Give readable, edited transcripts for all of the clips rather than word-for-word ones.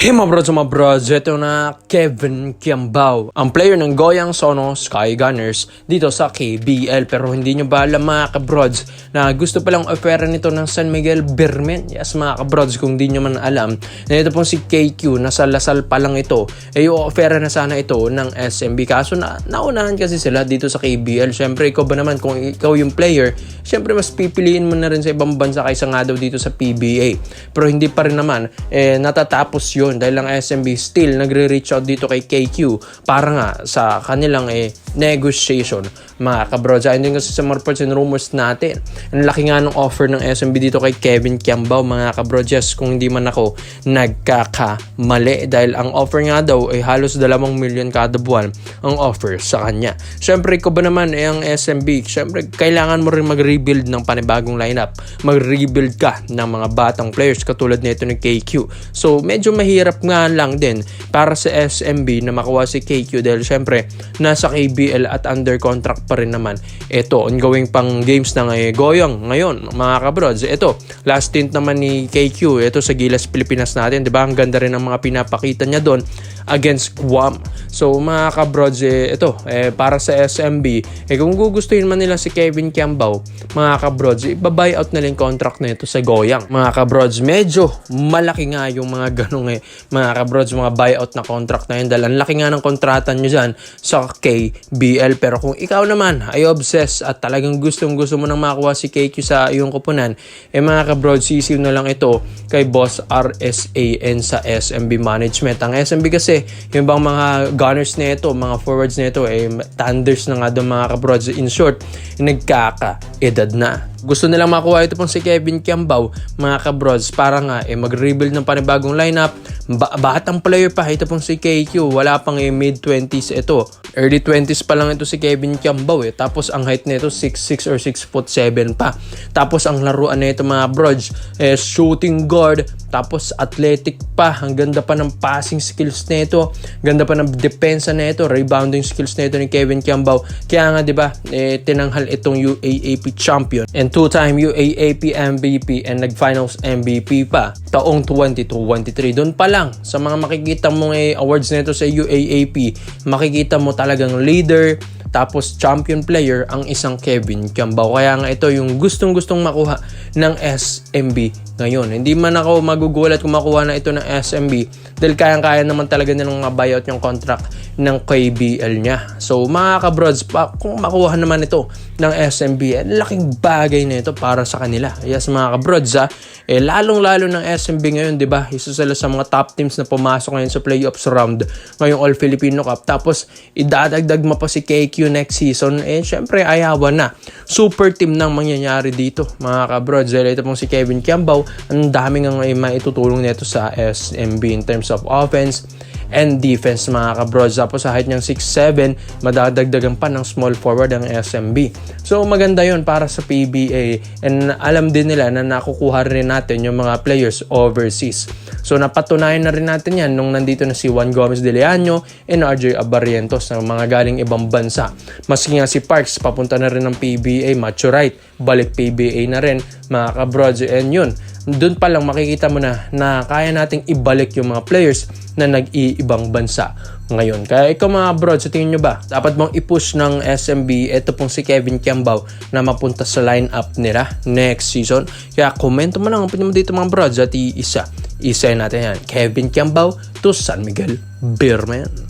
Hey mga brods, ito na Kevin Kiambao, ang player ng Goyang Sono Sky Gunners dito sa KBL. Pero hindi nyo ba alam mga kabrods na gusto palang opera nito ng San Miguel Birmen? Yes mga kabrods, kung di nyo man alam na ito pong si KQ, nasa Lasal pa lang ito, opera na sana ito ng SMB. Kaso naunahan kasi sila dito sa KBL. Syempre ikaw ba naman, kung ikaw yung player, syempre mas pipiliin mo na rin sa ibang bansa kaysa nga daw dito sa PBA. Pero hindi pa rin naman, natatapos yun dahil ang SMB still nagre-reach out dito kay KQ para nga sa kanilang negotiation mga kabrods. Ayun din kasi sa mga reports and rumors natin, ang laki nga ng offer ng SMB dito kay Kevin Kiambao mga kabrods. Yes, kung hindi man ako nagkakamali, dahil ang offer nga daw ay halos 2 milyon kada buwan ang offer sa kanya. Syempre ko ba naman ang SMB, syempre kailangan mo rin mag-rebuild ng panibagong lineup, mag-rebuild ka ng mga batang players katulad nito ni KQ. So medyo mahirap nga lang din para sa SMB na makuha si KQ dahil syempre nasa KBL at under contract pa rin naman. Ito, ongoing pang games ng Goyang ngayon mga kabrods. Ito, last stint naman ni KQ, ito sa Gilas Pilipinas natin, diba? Ang ganda rin ng mga pinapakita niya doon against Guam. So mga kabrods, ito, para sa SMB, kung gugustuhin man nila si Kevin Kiambao, mga kabrods, iba-buyout na lang contract na ito sa Goyang. Mga kabrods, medyo malaki nga yung mga ganong mga kabrods, mga buyout na contract na yun dahil ang laki nga ng kontrata nyo dyan sa KBL. Pero kung ikaw naman ay obsessed at talagang gusto mo nang makuha si KQ sa iyong kupunan, mga kabrods, sisiw na lang ito kay Boss RSAN sa SMB Management. Ang SMB kasi, yung bang mga gunners na ito, mga forwards na ito, thunders na nga doon mga kabrods. In short, nagkaka-edad na. Gusto nilang makuha ito pong si Kevin Kiambao, mga kabrods, para nga mag-rebuild ng panibagong lineup. Batang player pa, ito pong si KQ, wala pang mid-20s ito. Early 20s pa lang ito si Kevin Kiambao Tapos ang height nito 6'6 or 6'7 pa. Tapos ang laruan nito mga brods, shooting guard, tapos athletic pa. Ang ganda pa ng passing skills nito, ganda pa ng depensa nito, rebounding skills nito ni Kevin Kiambao. Kaya nga 'di ba, tinanghal itong UAAP champion and 2-time UAAP MVP and nag-finals MVP pa taong 2023. Doon pa lang sa mga makikita mong awards nito sa UAAP, makikita mo talagang leader tapos champion player ang isang Kevin Kiambao. Kaya nga ito yung gustong-gustong makuha ng SMB ngayon. Hindi man ako magugulat kung makuha na ito ng SMB dahil kayang-kaya naman talaga nilang mabuyout yung contract ng KBL niya. So mga kabrods, kung makuha naman ito ng SMB, laking bagay na ito para sa kanila. Yes mga kabrods, lalong-lalo ng SMB ngayon, di ba? Isa sila sa mga top teams na pumasok ngayon sa playoffs round ngayong All Filipino Cup. Tapos idadagdag mo pa si KQ next season, syempre ayawan na. Super team nang mangyayari dito mga kabrods. Ito pong si Kevin Kiambao, ang daming ang maitutulong nito sa SMB in terms of offense and defense mga kabrods. Tapos sa height niyang 6'7", madadagdagan pa ng small forward ang SMB. So maganda yon para sa PBA, and alam din nila na nakukuha rin natin yung mga players overseas. So napatunayan na rin natin yan nung nandito na si Juan Gomez de Leaño and RJ Abarientos na mga galing ibang bansa. Maski nga si Parks papunta na rin ng PBA, Macho Right balik PBA na rin mga kabrods. And yun, doon pa lang makikita mo na kaya nating ibalik yung mga players na nag-iibang bansa ngayon. Kaya ikaw mga brods, sa tingin nyo ba dapat bang i-push ng SMB ito pong si Kevin Kiambao na mapunta sa lineup nila next season? Kaya komento mo lang ang opinion mo dito mga brods at isa natin yan. Kevin Kiambao to San Miguel Birmen.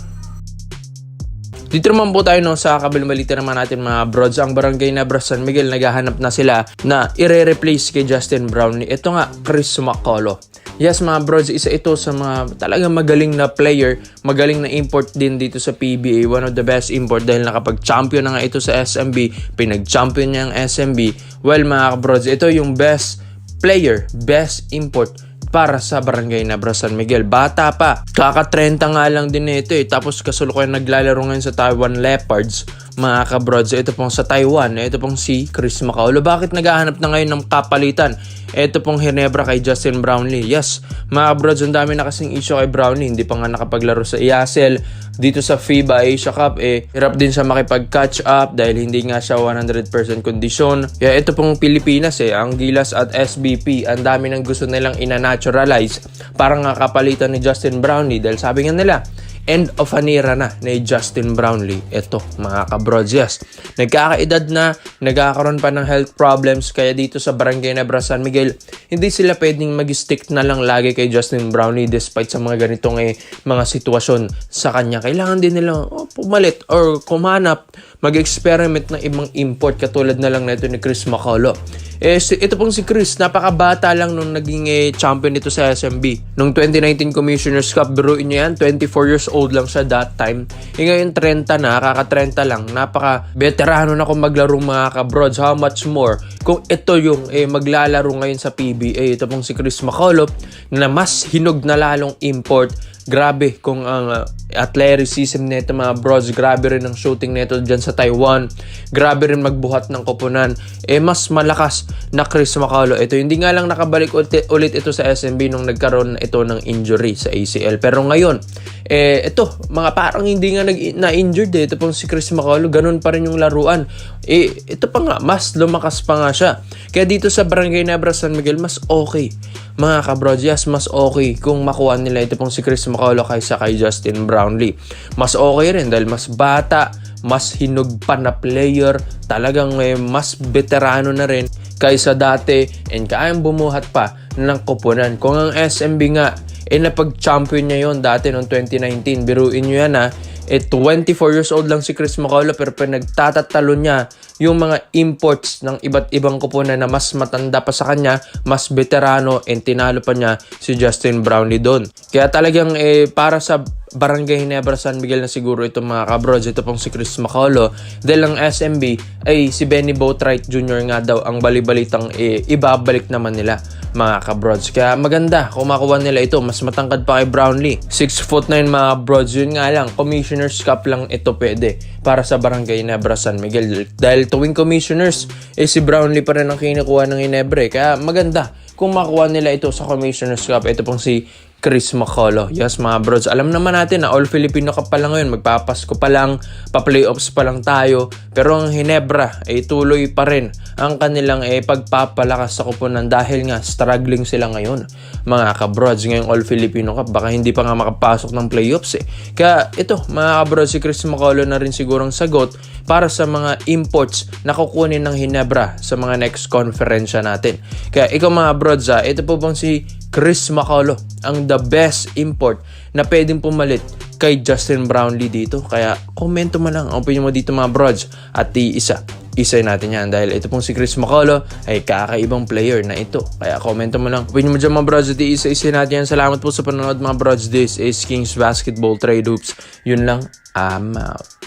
Dito naman po tayo sa kabilang balita naman natin mga brods. Ang Barangay Nebra San Miguel, naghahanap na sila na i-replace kay Justin Brownlee. Ito nga, Chris Macolo. Yes mga brods, isa ito sa mga talagang magaling na player, magaling na import din dito sa PBA. One of the best import dahil nakapag-champion na nga ito sa SMB, pinag-champion niya ang SMB. Well mga brods, ito yung best player, best import para sa Barangay Nebra San Miguel. Bata pa, kaka-30 nga lang din ito tapos kasalukuyan naglalaro ngayon sa Taiwan Leopards mga kabrods. Ito pong sa Taiwan, ito pong si Chris Macaulo. Bakit naghahanap na ngayon ng kapalitan Ito pong Ginebra kay Justin Brownlee. Yes, mga kabrods, ang dami na kasing issue kay Brownlee. Hindi pa nga nakapaglaro sa EASL. Dito sa FIBA Asia Cup, hirap din siya makipag-catch up dahil hindi nga siya 100% kondisyon. Kaya ito pong Pilipinas, ang Gilas at SBP, ang dami nang gusto nilang ina-naturalize para nga kapalitan ni Justin Brownlee dahil sabi nga nila, end of an era na ni Justin Brownlee. Ito, mga kabrods, yes. Nagkakaedad na, nagkakaroon pa ng health problems, kaya dito sa Barangay Nebra San Miguel, hindi sila pwedeng mag-stick na lang lagi kay Justin Brownlee despite sa mga ganitong mga sitwasyon sa kanya. Kailangan din nilang pumalit or kumanap, mag-experiment ng ibang import katulad na lang nito ni Chris Macolo. Ito pong si Chris, napakabata lang nung naging champion nito sa SMB. Nung 2019 Commissioner's Cup, biruin niyo yan, 24 years old lang siya that time. Ngayon 30 na, kaka-30 lang, napaka-veterano na kung maglaro mga kabrods. How much more kung ito yung maglalaro ngayon sa PBA. Ito pong si Chris Macolo na mas hinog na lalong import. Grabe kung ang athleticism nito mga bros, grabe rin ang shooting nito dyan sa Taiwan, grabe rin magbuhat ng koponan, mas malakas na Chris Macolo. Ito hindi nga lang nakabalik ulit ito sa SMB nung nagkaroon ito ng injury sa ACL, pero ngayon ito mga parang hindi nga na-injured. Ito pong si Chris Macolo, ganun pa rin yung laruan. Ito pa nga, mas lumakas pa nga siya. Kaya dito sa Barangay Nebra San Miguel, mas okay mga kabrods, yes, mas okay kung makuha nila ito pong si Chris Macolo kaysa kay Justin Brownlee. Mas okay rin dahil mas bata, mas hinog pa na player, talagang mas veterano na rin kaysa dati, and kayang bumuhat pa ng koponan. Kung ang SMB nga napag-champion niya yon dati noong 2019, biruin nyo yan 24 years old lang si Chris Macolo, pero nagtatatalo niya yung mga imports ng iba't ibang koponan na mas matanda pa sa kanya, mas veterano, and tinalo pa niya si Justin Brownlee doon. Kaya talagang para sa Barangay Nebra San Miguel na siguro ito mga kabrods, ito pong si Chris Macolo. Dahil ang SMB si Benny Boatwright Jr. nga daw ang balibalitang ibabalik naman nila mga kabrods. Kaya maganda kung makuha nila ito, mas matangkad pa kay Brownlee. 6'9" mga brods, yun nga lang, Commissioner's Cup lang ito pwede para sa Barangay Nebra San Miguel. Dahil tuwing commissioners, si Brownlee pa rin ang kinukuha ng Ginebra. Kaya maganda kung makuha nila ito sa Commissioner's Cup. Ito pong si Chris Macolo. Yes mga brods, alam naman natin na all Filipino Cup pa lang ngayon, magpapasko pa lang, pa-playoffs pa lang tayo, pero ang Ginebra tuloy pa rin ang kanilang pagpapalakas sa koponan dahil nga struggling sila ngayon mga kabrods. Ngayong all Filipino Cup, baka hindi pa nga makapasok ng playoffs Kaya ito mga kabrods, si Chris Macolo na rin sigurong sagot para sa mga imports na kukunin ng Ginebra sa mga next conference natin. Kaya ikaw mga brods, ito po bang si Chris Macolo ang the best import na pwedeng pumalit kay Justin Brownlee dito? Kaya komento mo lang ang opinion mo dito mga brods, at isa natin yan dahil ito pong si Chris Macolo ay kakaibang player na ito. Kaya komento mo lang opinion mo dyan mga brods, at isa natin yan. Salamat po sa panonood mga brods. This is Kings Basketball Trade Hoops. Yun lang, I'm out.